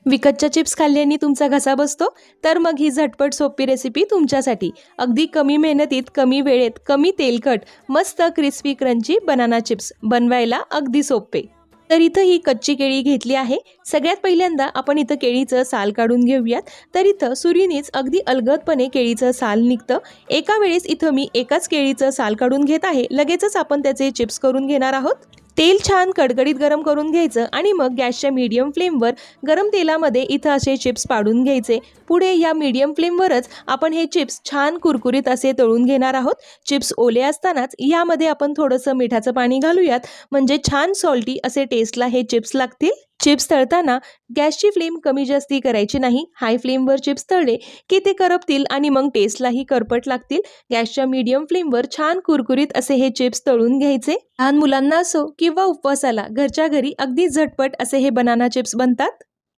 विकतच्या chips खाल्ल्याने तुमचा घसा बसतो? तर मग ही झटपट सोपी रेसिपी तुमच्यासाठी. अगदी कमी मेहनतीत, कमी वेळेत, कमी तेलकट, मस्त क्रिस्पी क्रंची बनाना चिप्स बनवायला अगदी सोपे. तर इथं ही कच्ची केळी घेतली आहे. सगळ्यात पहिल्यांदा आपण इथं केळीचं साल काढून घेऊयात. तर इथं सुरीनेच अगदी अलगदपणे केळीचं साल निघतं. एका वेळेस इथं मी एकाच केळीचं साल काढून घेत आहे. लगेचच आपण त्याचे चिप्स करून घेणार आहोत. तेल छान कडकडीत गरम करून घ्यायचं आणि मग गॅसच्या मीडियम फ्लेमवर गरम तेलामध्ये इथं असे चिप्स पाडून घ्यायचे. पुढे या मीडियम फ्लेमवरच आपण हे चिप्स छान कुरकुरीत असे तळून घेणार आहोत. चिप्स ओले असतानाच यामध्ये आपण थोडंसं मिठाचं पाणी घालूयात, म्हणजे छान सॉल्टी असे टेस्टला हे चिप्स लागतील. चिप्स तळताना गॅसची फ्लेम कमी जास्ती करायची नाही. हाय फ्लेमवर चिप्स तळले की ते करपतील आणि मग टेस्टलाही करपट लागतील. गॅसच्या मीडियम फ्लेमवर छान कुरकुरीत असे हे चिप्स तळून घ्यायचे. लहान मुलांना असो किंवा उपवासाला घरच्या घरी अगदी झटपट असे हे बनाना चिप्स बनतात.